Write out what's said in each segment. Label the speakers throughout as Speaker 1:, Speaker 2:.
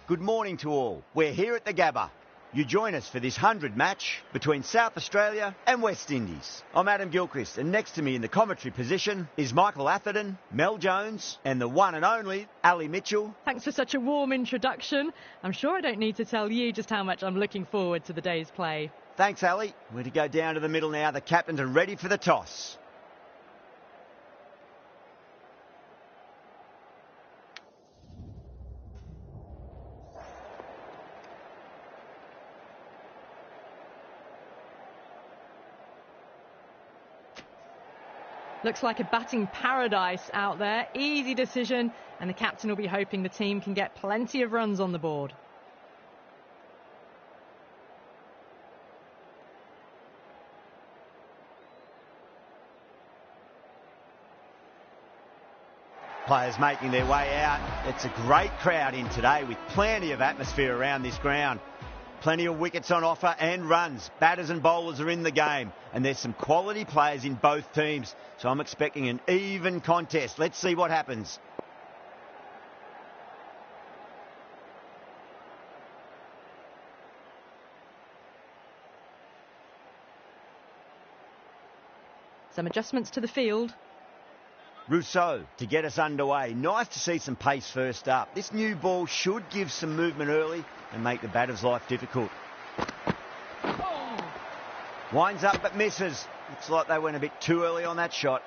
Speaker 1: Good morning to all. We're here at the Gabba. You join us for this 100 match between South Australia and West Indies. I'm Adam Gilchrist, and next to me in the commentary position is Michael Atherton, Mel Jones, and the one and only Ali Mitchell.
Speaker 2: Thanks for such a warm introduction. I'm sure I don't need to tell you just how much I'm looking forward to the day's play.
Speaker 1: Thanks, Ali. We're to go down to the middle now. The captains are ready for the toss.
Speaker 2: Looks like a batting paradise out there. Easy decision, and the captain will be hoping the team can get plenty of runs on the board.
Speaker 1: Players making their way out. It's a great crowd in today with plenty of atmosphere around this ground. Plenty of wickets on offer and runs. Batters and bowlers are in the game, and there's some quality players in both teams, so I'm expecting an even contest. Let's see what happens.
Speaker 2: Some adjustments to the field.
Speaker 1: Rousseau to get us underway. Nice to see some pace first up. This new ball should give some movement early and make the batter's life difficult. Winds up but misses. Looks like they went a bit too early on that shot.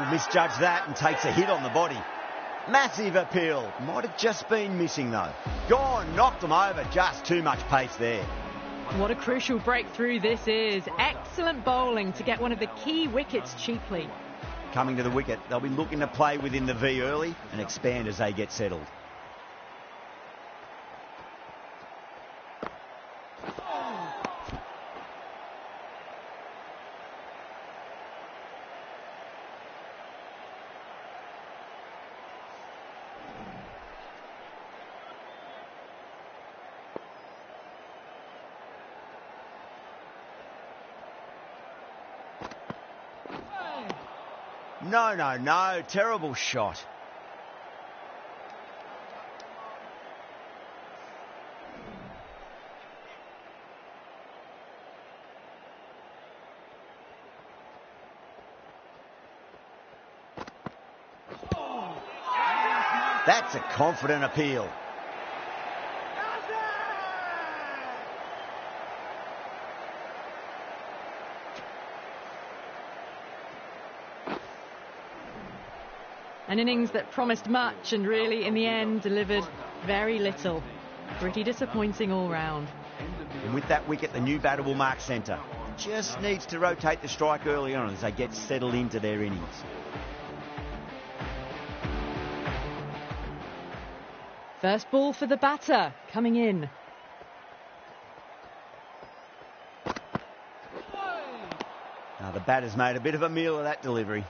Speaker 1: Misjudged that and takes a hit on the body. Massive appeal. Might have just been missing though. Gone, knocked them over. Just too much pace there.
Speaker 2: What a crucial breakthrough this is. Excellent bowling to get one of the key wickets cheaply.
Speaker 1: Coming to the wicket, they'll be looking to play within the V early and expand as they get settled. No. Terrible shot. That's a confident appeal.
Speaker 2: An innings that promised much and really, in the end, delivered very little. Pretty disappointing all round.
Speaker 1: And with that wicket, the new batter will mark centre. Just needs to rotate the strike early on as they get settled into their innings.
Speaker 2: First ball for the batter, coming in.
Speaker 1: Now the batter's made a bit of a meal of that delivery.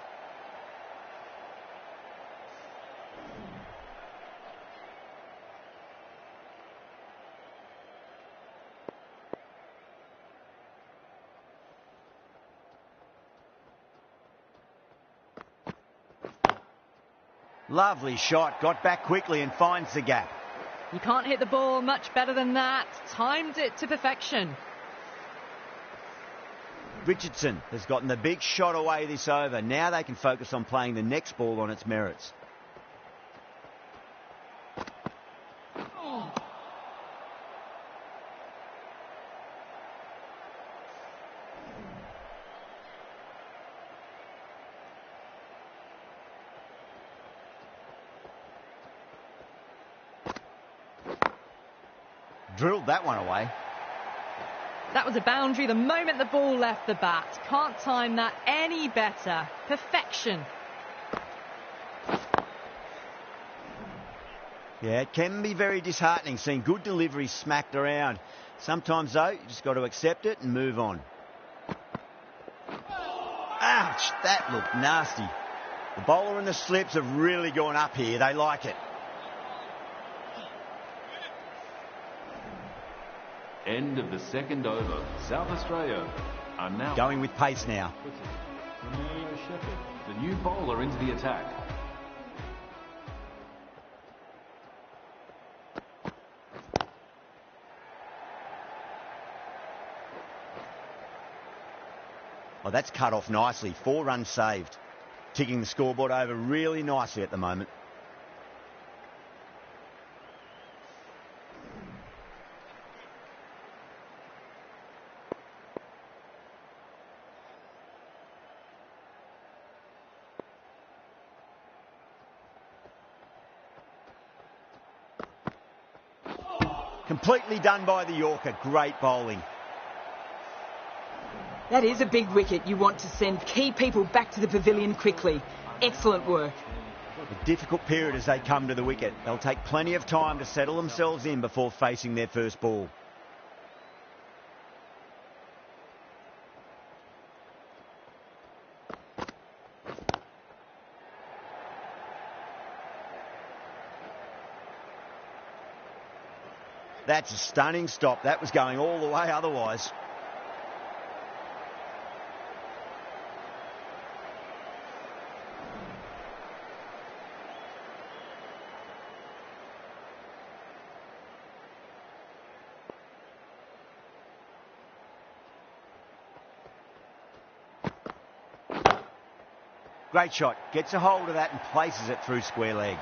Speaker 1: Lovely shot, got back quickly and finds the gap.
Speaker 2: You can't hit the ball much better than that. Timed it to perfection.
Speaker 1: Richardson has gotten the big shot away this over. Now they can focus on playing the next ball on its merits. Drilled that one away.
Speaker 2: That was a boundary the moment the ball left the bat. Can't time that any better. Perfection.
Speaker 1: Yeah, it can be very disheartening seeing good delivery smacked around. Sometimes, though, you just got to accept it and move on. Ouch, that looked nasty. The bowler and the slips have really gone up here. They like it.
Speaker 3: End of the second over. South Australia are now
Speaker 1: going with pace now.
Speaker 3: The new bowler into the attack.
Speaker 1: Oh, that's cut off nicely. 4 runs saved. Ticking the scoreboard over really nicely at the moment. Completely done by the Yorker. Great bowling.
Speaker 4: That is a big wicket. You want to send key people back to the pavilion quickly. Excellent work.
Speaker 1: A difficult period as they come to the wicket. They'll take plenty of time to settle themselves in before facing their first ball. That's a stunning stop. That was going all the way otherwise. Great shot. Gets a hold of that and places it through square leg.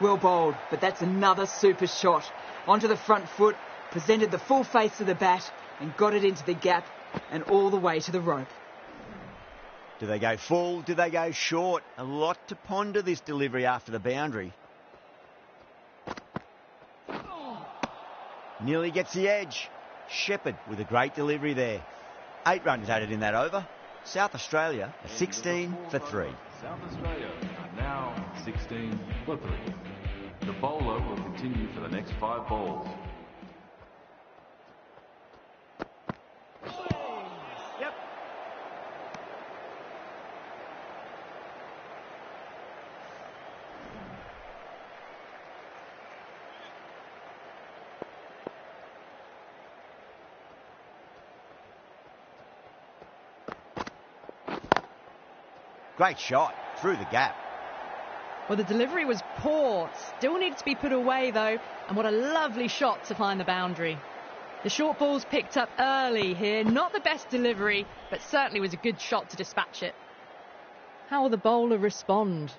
Speaker 4: Well bowled, but that's another super shot. Onto the front foot, presented the full face of the bat and got it into the gap and all the way to the rope.
Speaker 1: Do they go full? Do they go short? A lot to ponder this delivery after the boundary. Nearly gets the edge. Shepherd with a great delivery there. 8 runs added in that over. South Australia are 16 for 3.
Speaker 3: South Australia are now 16 for 3. The bowler will continue for the next 5 balls.
Speaker 2: Yep.
Speaker 1: Great shot through the gap.
Speaker 2: Well, the delivery was poor. Still needs to be put away, though. And what a lovely shot to find the boundary. The short ball's picked up early here. Not the best delivery, but certainly was a good shot to dispatch it. How will the bowler respond?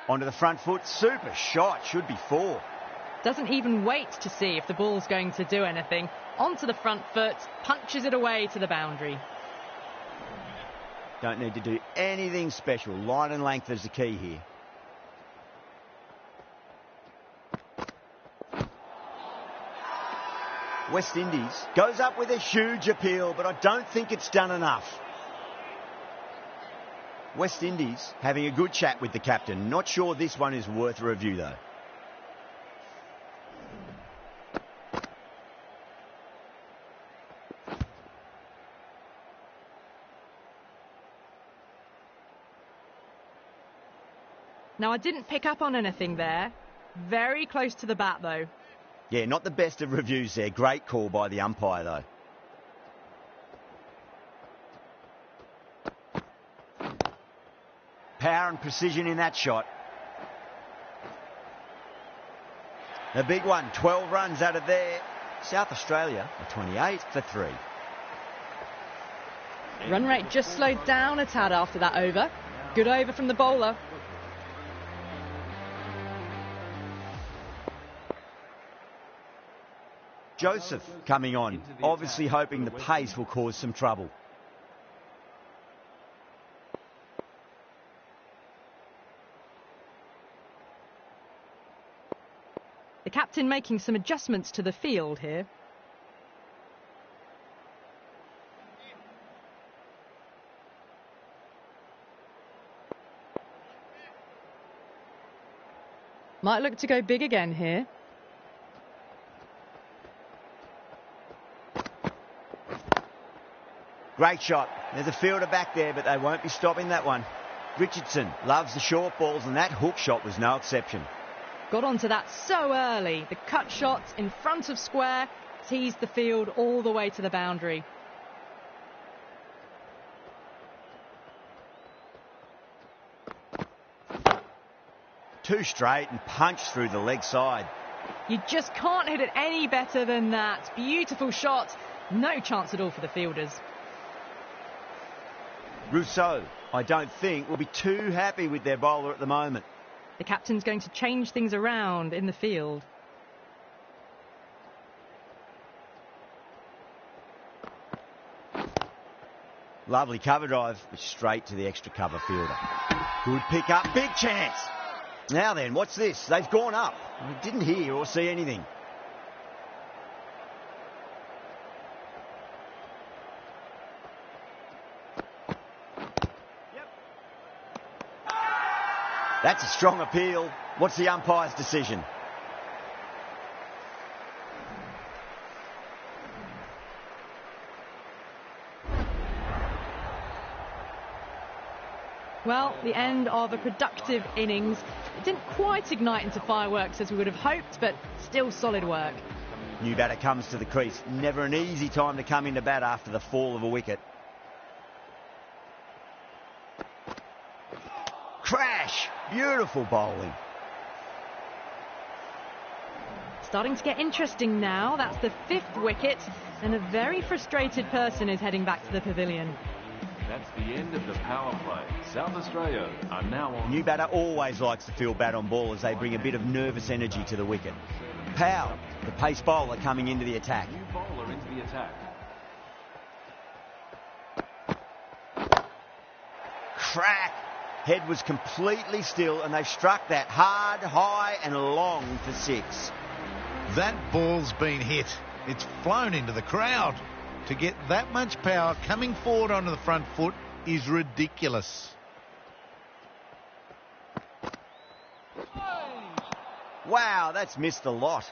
Speaker 1: Onto the front foot. Super shot. Should be 4.
Speaker 2: Doesn't even wait to see if the ball's going to do anything. Onto the front foot, punches it away to the boundary.
Speaker 1: Don't need to do anything special. Line and length is the key here. West Indies goes up with a huge appeal, but I don't think it's done enough. West Indies having a good chat with the captain. Not sure this one is worth a review, though.
Speaker 2: Now, I didn't pick up on anything there. Very close to the bat, though.
Speaker 1: Yeah, not the best of reviews there. Great call by the umpire, though. Power and precision in that shot. The big one, 12 runs out of there. South Australia are 28 for 3.
Speaker 2: Run rate just slowed down a tad after that over. Good over from the bowler.
Speaker 1: Joseph coming on, obviously hoping the pace will cause some trouble.
Speaker 2: The captain making some adjustments to the field here. Might look to go big again here.
Speaker 1: Great shot. There's a fielder back there, but they won't be stopping that one. Richardson loves the short balls, and that hook shot was no exception.
Speaker 2: Got onto that so early. The cut shot in front of square teased the field all the way to the boundary.
Speaker 1: Two straight and punched through the leg side.
Speaker 2: You just can't hit it any better than that. Beautiful shot. No chance at all for the fielders.
Speaker 1: Rousseau, I don't think, will be too happy with their bowler at the moment.
Speaker 2: The captain's going to change things around in the field.
Speaker 1: Lovely cover drive, but straight to the extra cover fielder. Good pick up, big chance. Now then, what's this? They've gone up. I didn't hear or see anything. That's a strong appeal. What's the umpire's decision?
Speaker 2: Well, the end of a productive innings. It didn't quite ignite into fireworks as we would have hoped, but still solid work.
Speaker 1: New batter comes to the crease. Never an easy time to come into bat after the fall of a wicket. Crash! Beautiful bowling.
Speaker 2: Starting to get interesting now. That's the 5th wicket, and a very frustrated person is heading back to the pavilion.
Speaker 3: That's the end of the power play. South Australia are now on.
Speaker 1: New batter always likes to field bat on ball as they bring a bit of nervous energy to the wicket. Powell, the pace bowler, coming into the attack.
Speaker 3: New bowler into the attack.
Speaker 1: Crack! Head was completely still and they've struck that hard, high and long for 6.
Speaker 5: That ball's been hit. It's flown into the crowd. To get that much power coming forward onto the front foot is ridiculous.
Speaker 1: Wow, that's missed a lot.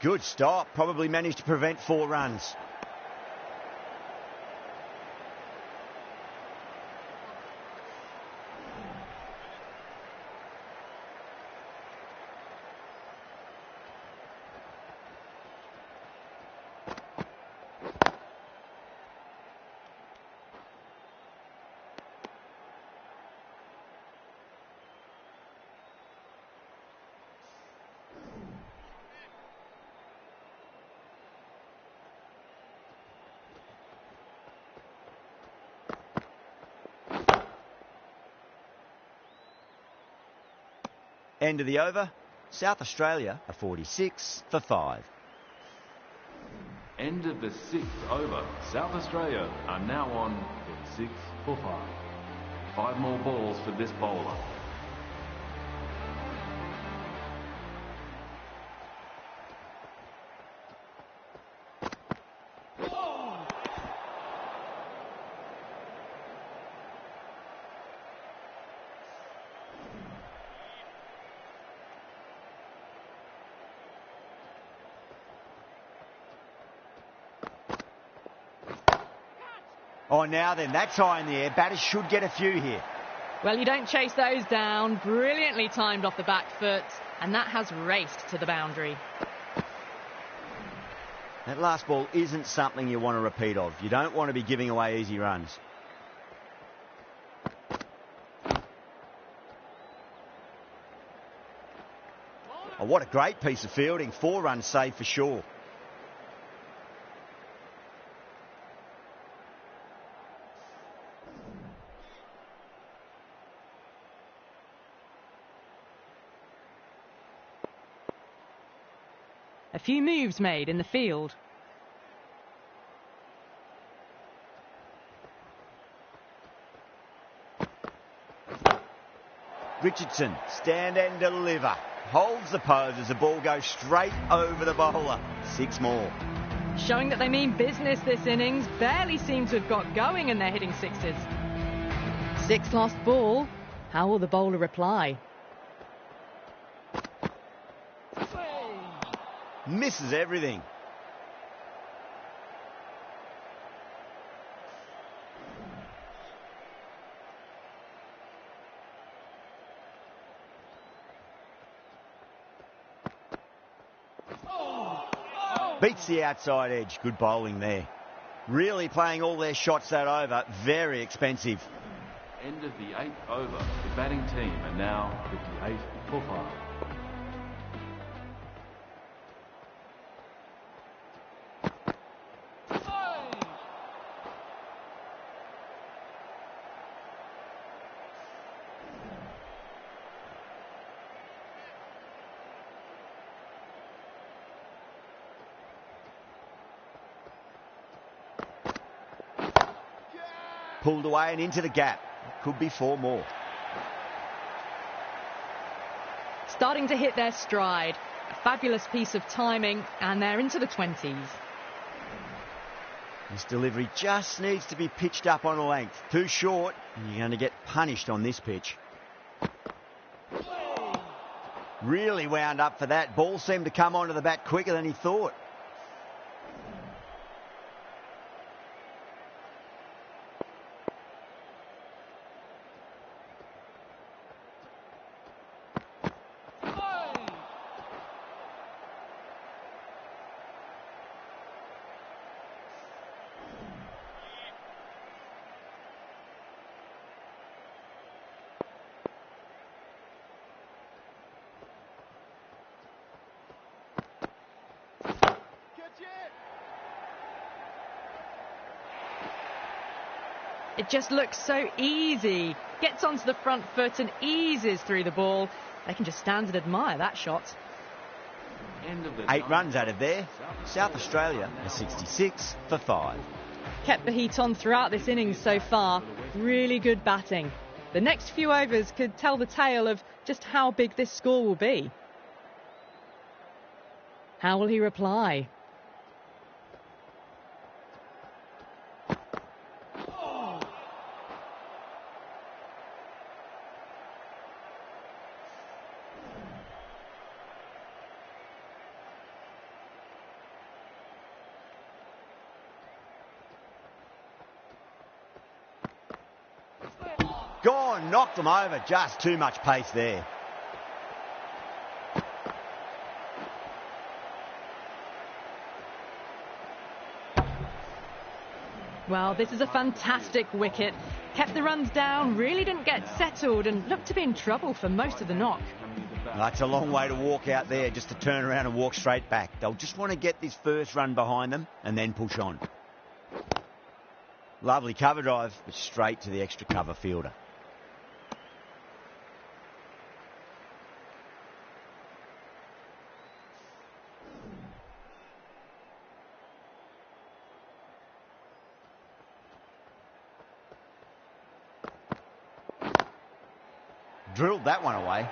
Speaker 1: Good stop. Probably managed to prevent 4 runs. End of the over. South Australia are 46 for 5.
Speaker 3: End of the 6th over. South Australia are now on 46 for 5. 5 more balls for this bowler.
Speaker 1: Oh, now then, that's high in the air. Batters should get a few here.
Speaker 2: Well, you don't chase those down. Brilliantly timed off the back foot, and that has raced to the boundary.
Speaker 1: That last ball isn't something you want to repeat of. You don't want to be giving away easy runs. Oh, what a great piece of fielding. 4 runs saved for sure.
Speaker 2: A few moves made in the field.
Speaker 1: Richardson, stand and deliver. Holds the pose as the ball goes straight over the bowler. 6 more.
Speaker 2: Showing that they mean business this innings. Barely seem to have got going and they're hitting 6s. 6 lost ball. How will the bowler reply?
Speaker 1: Misses everything. Beats the outside edge. Good bowling there. Really playing all their shots that over. Very expensive.
Speaker 3: End of the 8th over. The batting team are now 58 for 5.
Speaker 1: Pulled away and into the gap. Could be 4 more.
Speaker 2: Starting to hit their stride. A fabulous piece of timing, and they're into the 20s.
Speaker 1: This delivery just needs to be pitched up on a length. Too short, and you're going to get punished on this pitch. Really wound up for that. Ball seemed to come onto the bat quicker than he thought.
Speaker 2: It just looks so easy. Gets onto the front foot and eases through the ball. They can just stand and admire that shot.
Speaker 1: 8 runs out of there. South Australia are 66 for 5.
Speaker 2: Kept the heat on throughout this innings so far. Really good batting. The next few overs could tell the tale of just how big this score will be. How will he reply?
Speaker 1: Gone, knocked them over. Just too much pace there.
Speaker 2: Well, this is a fantastic wicket. Kept the runs down, really didn't get settled and looked to be in trouble for most of the knock.
Speaker 1: That's a long way to walk out there just to turn around and walk straight back. They'll just want to get this first run behind them and then push on. Lovely cover drive, but straight to the extra cover fielder. Drilled that one away.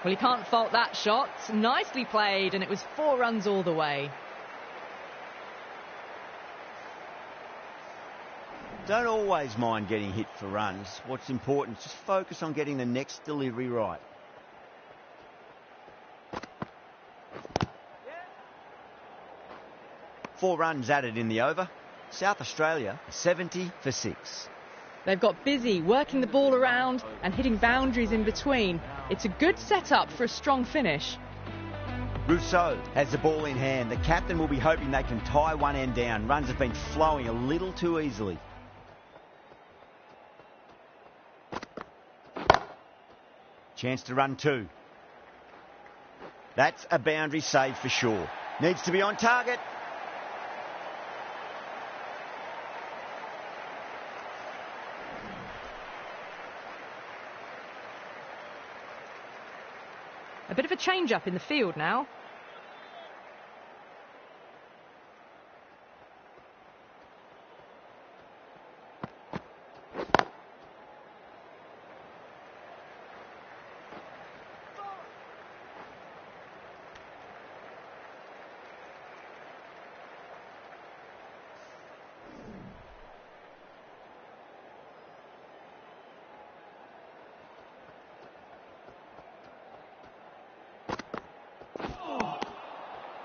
Speaker 2: Well, you can't fault that shot. Nicely played, and it was 4 runs all the way.
Speaker 1: Don't always mind getting hit for runs. What's important is just focus on getting the next delivery right. Four runs added in the over. South Australia 70 for 6.
Speaker 2: They've got busy working the ball around and hitting boundaries in between. It's a good setup for a strong finish.
Speaker 1: Rousseau has the ball in hand. The captain will be hoping they can tie one end down. Runs have been flowing a little too easily. Chance to run 2. That's a boundary save for sure. Needs to be on target.
Speaker 2: A bit of a change-up in the field now.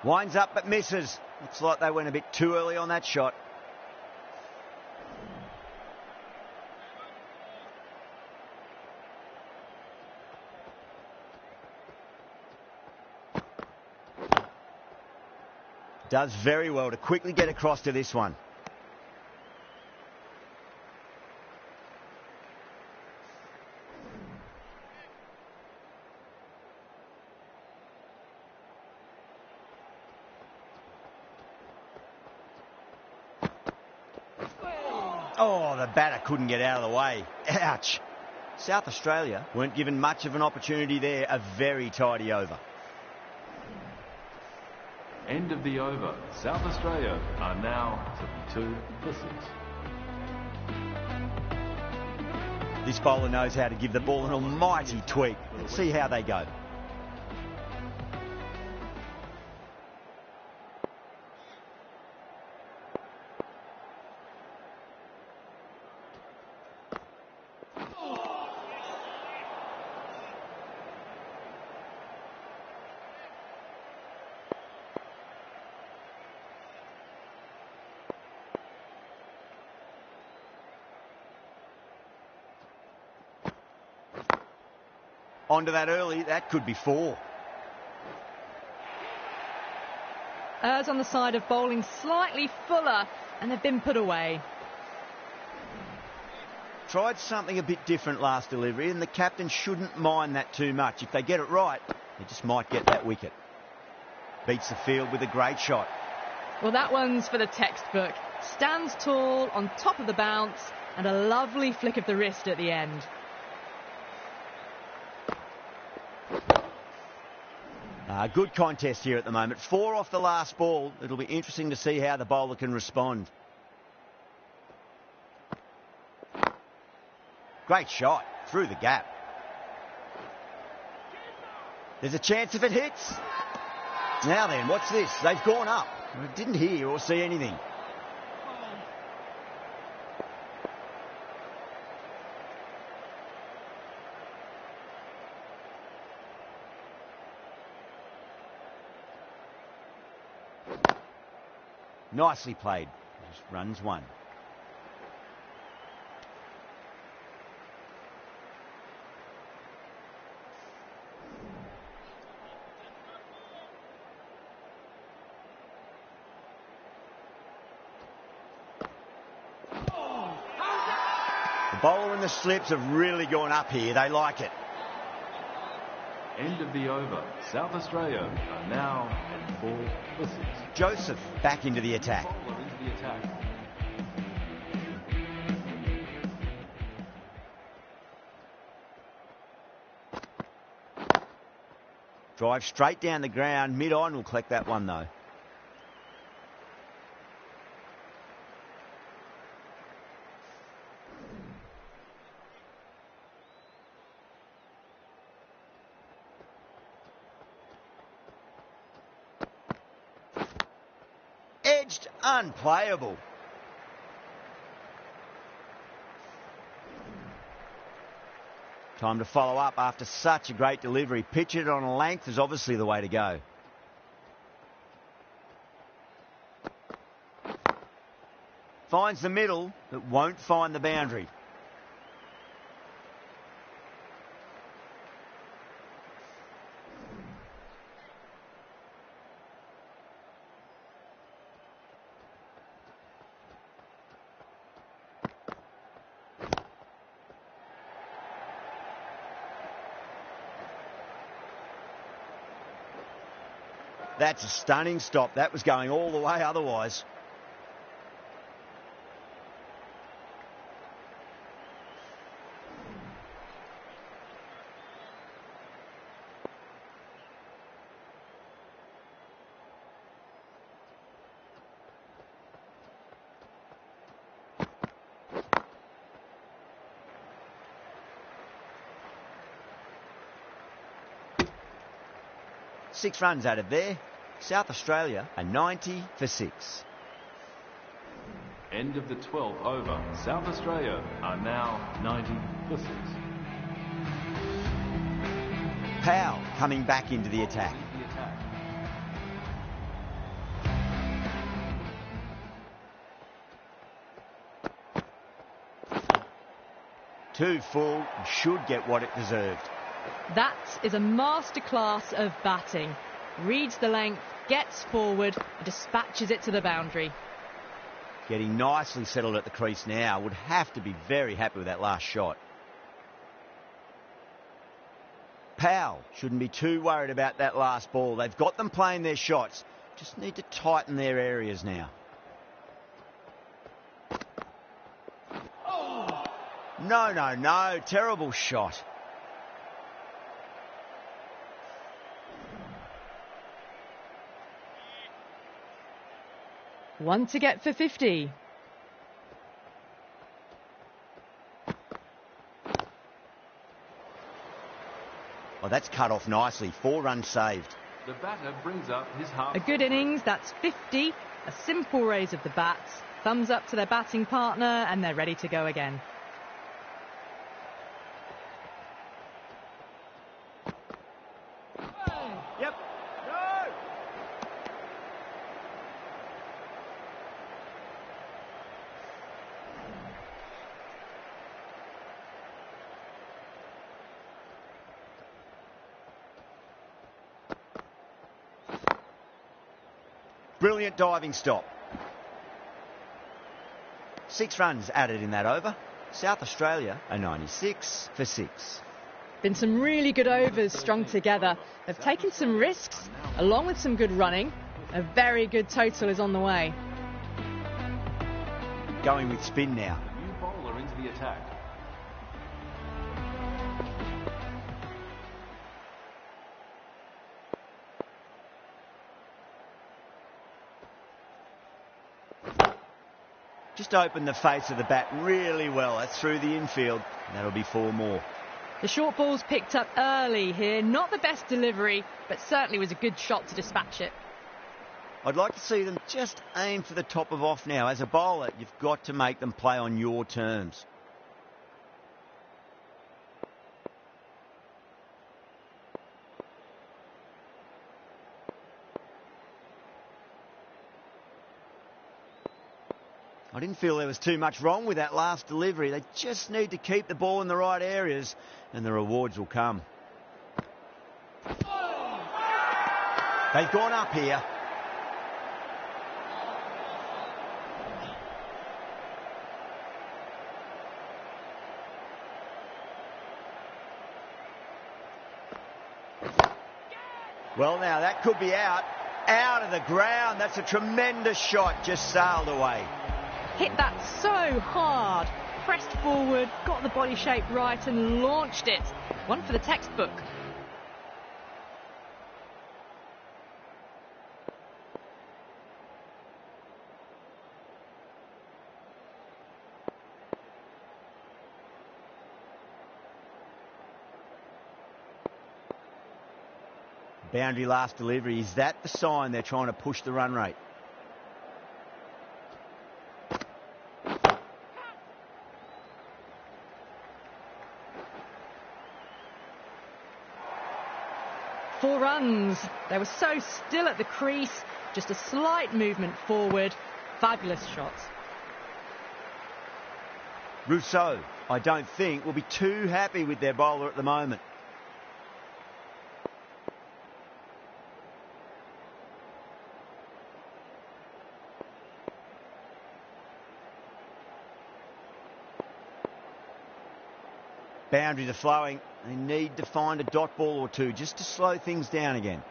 Speaker 1: Winds up but misses. Looks like they went a bit too early on that shot. Does very well to quickly get across to this one. Oh, the batter couldn't get out of the way. Ouch. South Australia weren't given much of an opportunity there. A very tidy over.
Speaker 3: End of the over. South Australia are now 72 for 6.
Speaker 1: This bowler knows how to give the ball an almighty tweak. Let's see how they go. Onto that early, that could be 4.
Speaker 2: Errs on the side of bowling slightly fuller, and they've been put away.
Speaker 1: Tried something a bit different last delivery, and the captain shouldn't mind that too much. If they get it right, they just might get that wicket. Beats the field with a great shot.
Speaker 2: Well, that one's for the textbook. Stands tall on top of the bounce, and a lovely flick of the wrist at the end.
Speaker 1: Good contest here at the moment. 4 off the last ball. It'll be interesting to see how the bowler can respond. Great shot through the gap. There's a chance if it hits. Now then, what's this? They've gone up. I didn't hear or see anything. Nicely played. Just runs 1. The bowler and the slips have really gone up here. They like it.
Speaker 3: End of the over. South Australia are now at 4 for 6.
Speaker 1: Joseph back into the attack.
Speaker 3: Bowler into the attack.
Speaker 1: Drive straight down the ground. Mid-on will collect that one though. Edged, unplayable. Time to follow up after such a great delivery. Pitch it on a length is obviously the way to go. Finds the middle, but won't find the boundary. That's a stunning stop. That was going all the way otherwise. Six runs added there. South Australia are 90 for 6.
Speaker 3: End of the 12th over. South Australia are now 90 for 6.
Speaker 1: Powell coming back into the attack. Too full, and should get what it deserved.
Speaker 2: That is a masterclass of batting. Reads the length, gets forward, and dispatches it to the boundary.
Speaker 1: Getting nicely settled at the crease now. Would have to be very happy with that last shot. Powell shouldn't be too worried about that last ball. They've got them playing their shots. Just need to tighten their areas now. No. Terrible shot.
Speaker 2: One to get for 50.
Speaker 1: Well, that's cut off nicely. 4 runs saved.
Speaker 3: The batter brings up his half.
Speaker 2: A good innings, that's 50. A simple raise of the bat. Thumbs up to their batting partner, and they're ready to go again.
Speaker 1: Yep. No. Brilliant diving stop. 6 runs added in that over. South Australia are 96 for 6.
Speaker 2: Been some really good overs strung together. They've taken some risks, along with some good running. A very good total is on the way.
Speaker 1: Going with spin now.
Speaker 3: The new bowler into the attack.
Speaker 1: Just opened the face of the bat really well. That's through the infield. That'll be 4 more.
Speaker 2: The short ball's picked up early here. Not the best delivery, but certainly was a good shot to dispatch it.
Speaker 1: I'd like to see them just aim for the top of off now. As a bowler, you've got to make them play on your terms. I didn't feel there was too much wrong with that last delivery. They just need to keep the ball in the right areas and the rewards will come. They've gone up here. Well, now that could be out of the ground. That's a tremendous shot, just sailed away.
Speaker 2: Hit that so hard. Pressed forward, got the body shape right and launched it. One for the textbook.
Speaker 1: Boundary last delivery. Is that the sign they're trying to push the run rate?
Speaker 2: Four runs. They were so still at the crease. Just a slight movement forward. Fabulous shots.
Speaker 1: Rousseau, I don't think, will be too happy with their bowler at the moment. Boundaries are flowing. They need to find a dot ball or two just to slow things down again.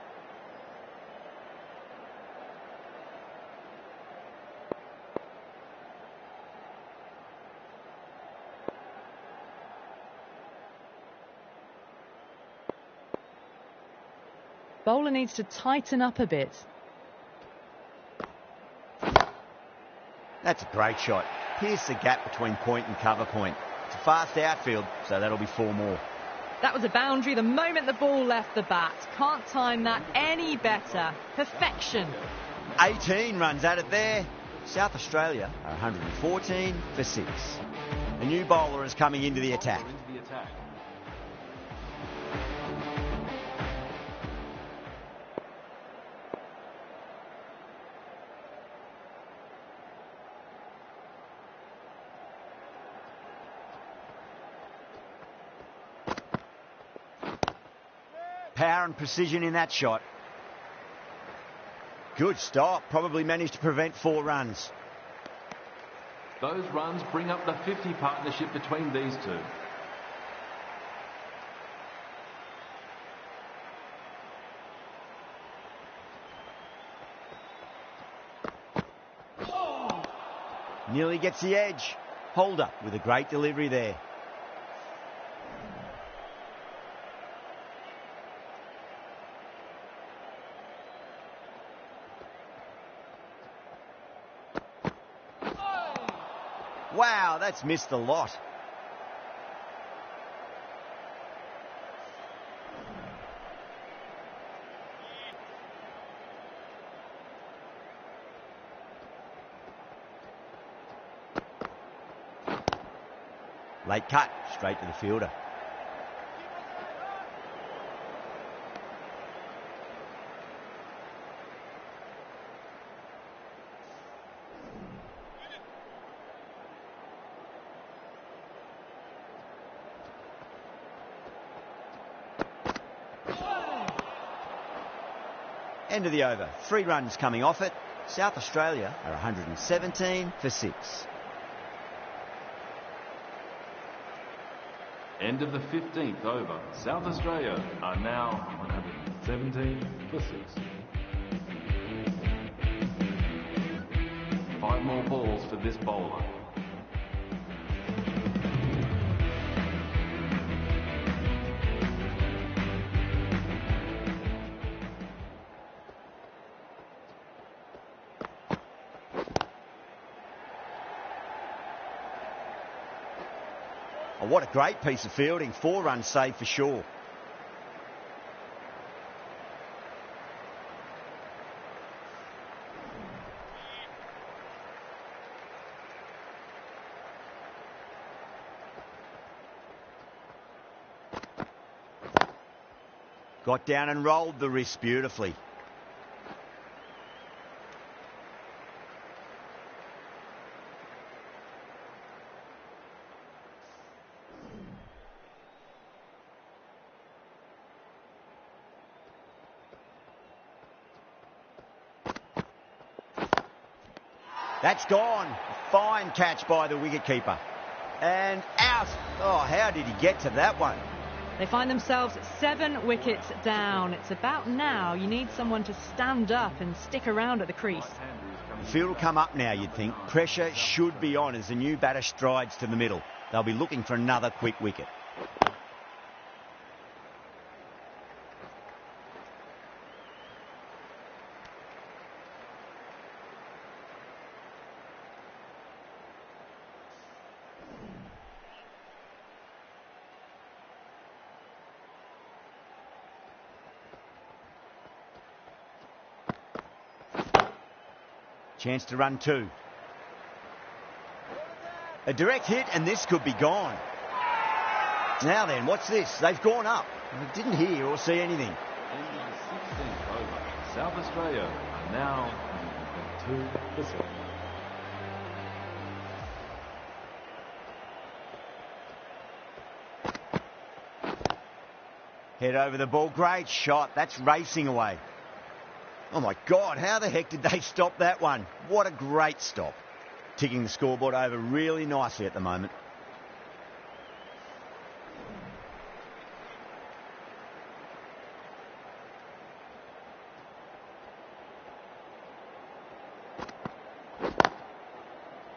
Speaker 2: Bowler needs to tighten up a bit.
Speaker 1: That's a great shot. Pierce the gap between point and cover point. It's a fast outfield, so that'll be 4 more.
Speaker 2: That was a boundary the moment the ball left the bat. Can't time that any better. Perfection.
Speaker 1: 18 runs added there. South Australia are 114 for 6. A new bowler is coming into the attack. power and precision in that shot. Good stop. Probably managed to prevent 4 runs.
Speaker 3: Those runs bring up the 50 partnership between these two.
Speaker 1: Nearly gets the edge. Holder with a great delivery there. Wow, that's missed a lot. Late cut, straight to the fielder. End of the over. 3 runs coming off it. South Australia are 117 for 6.
Speaker 3: End of the 15th over. South Australia are now 117 for 6. 5 more balls for this bowler.
Speaker 1: Oh, what a great piece of fielding. 4 runs saved for sure. Got down and rolled the wrist beautifully. That's gone. Fine catch by the wicketkeeper. And out. Oh, how did he get to that one?
Speaker 2: They find themselves 7 wickets down. It's about now you need someone to stand up and stick around at the crease.
Speaker 1: The field will come up now, you'd think. Pressure should be on as the new batter strides to the middle. They'll be looking for another quick wicket. Chance to run 2. A direct hit and this could be gone. Now then, what's this? They've gone up. I didn't hear or see anything.
Speaker 3: End of the 16th over. South Australia are now 122 for 7.
Speaker 1: Head over the ball. Great shot. That's racing away. Oh my God, how the heck did they stop that one? What a great stop. Ticking the scoreboard over really nicely at the moment.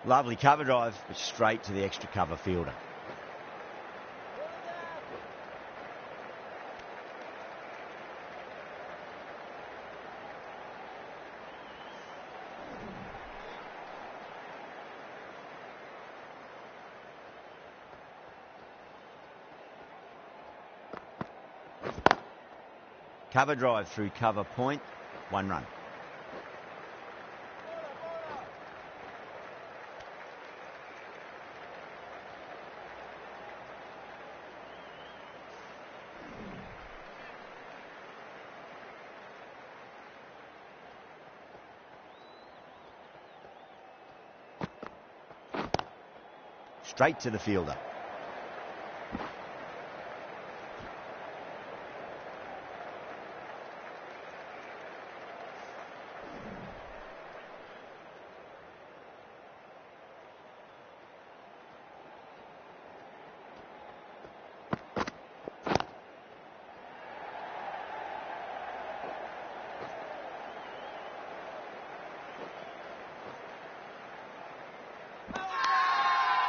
Speaker 1: Lovely cover drive, but straight to the extra cover fielder. Cover drive through cover point, 1 run. Straight to the fielder.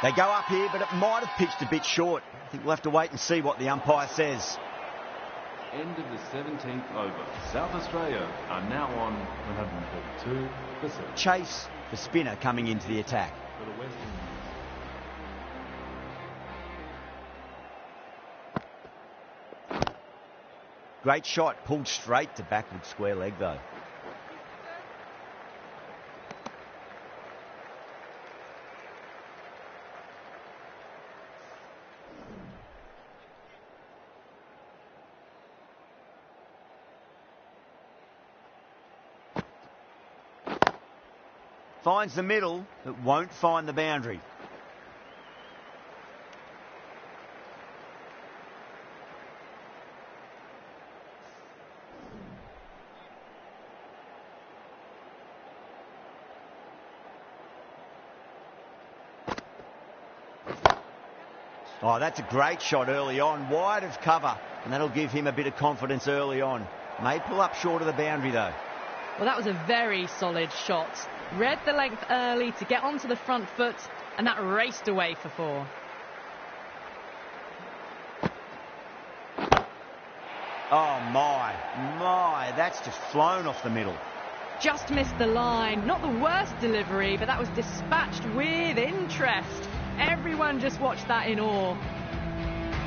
Speaker 1: They go up here, but it might have pitched a bit short. I think we'll have to wait and see what the umpire says.
Speaker 3: End of the 17th over. South Australia are now on 142 for 7.
Speaker 1: Chase, the spinner, coming into the attack.
Speaker 3: For the West Indies.
Speaker 1: Great shot, pulled straight to backward square leg though. Finds the middle, but won't find the boundary. Oh, that's a great shot early on, wide of cover, and that'll give him a bit of confidence early on. May pull up short of the boundary though.
Speaker 2: Well, that was a very solid shot. Read the length early to get onto the front foot, and that raced away for 4.
Speaker 1: Oh my, that's just flown off the middle.
Speaker 2: Just missed the line. Not the worst delivery, but that was dispatched with interest. Everyone just watched that in awe.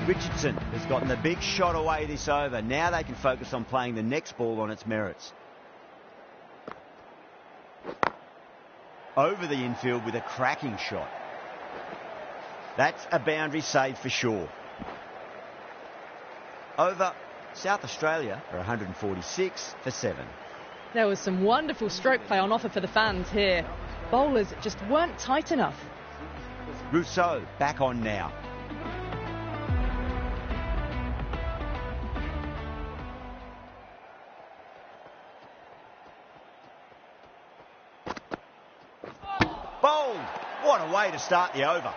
Speaker 1: Richardson has gotten the big shot away this over. Now they can focus on playing the next ball on its merits. Over the infield with a cracking shot. That's a boundary save for sure. Over, South Australia are 146 for 7.
Speaker 2: There was some wonderful stroke play on offer for the fans here. Bowlers just weren't tight enough.
Speaker 1: Rousseau back on now. Bowled! What a way to start the over.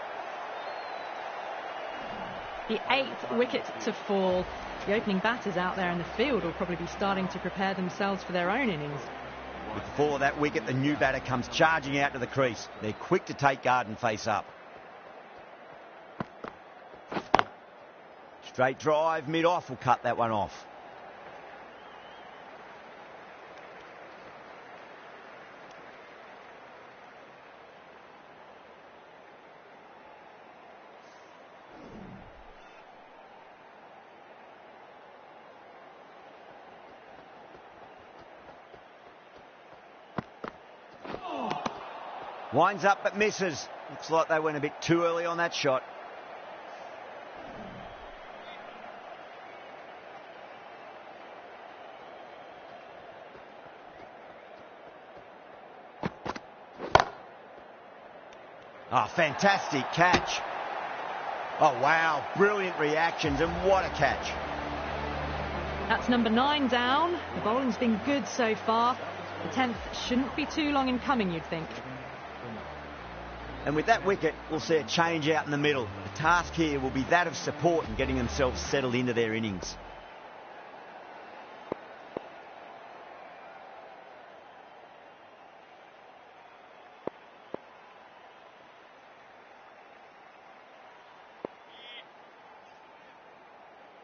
Speaker 2: The 8th wicket to fall. The opening batters out there in the field will probably be starting to prepare themselves for their own innings.
Speaker 1: Before that wicket, the new batter comes charging out to the crease. They're quick to take guard and face up. Straight drive, mid-off will cut that one off. Winds up but misses. Looks like they went a bit too early on that shot. Oh, fantastic catch. Oh, wow. Brilliant reactions, and what a catch.
Speaker 2: That's number 9 down. The bowling's been good so far. The 10th shouldn't be too long in coming, you'd think.
Speaker 1: And with that wicket, we'll see a change out in the middle. The task here will be that of support and getting themselves settled into their innings.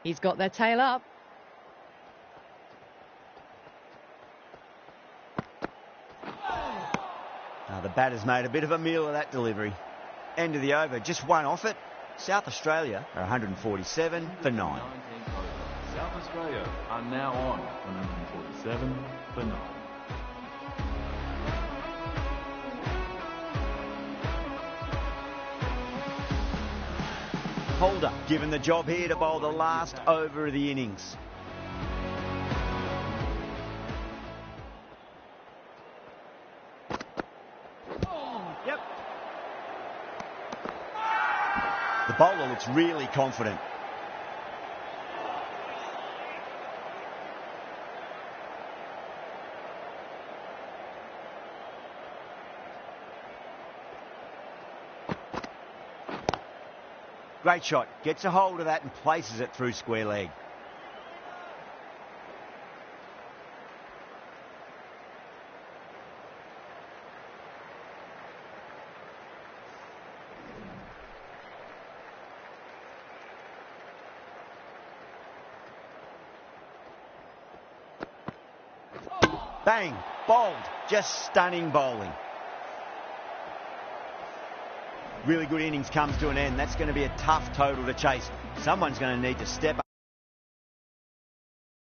Speaker 2: He's got their tail up.
Speaker 1: The batter's made a bit of a meal of that delivery. End of the over, just one off it. South Australia are 147 for 9.
Speaker 3: South Australia are now on 147 for 9.
Speaker 1: Holder given the job here to bowl the last over of the innings. The bowler looks really confident. Great shot. Gets a hold of that and places it through square leg. Bang, bowled, just stunning bowling. Really good innings comes to an end. That's going to be a tough total to chase. Someone's going to need to step up.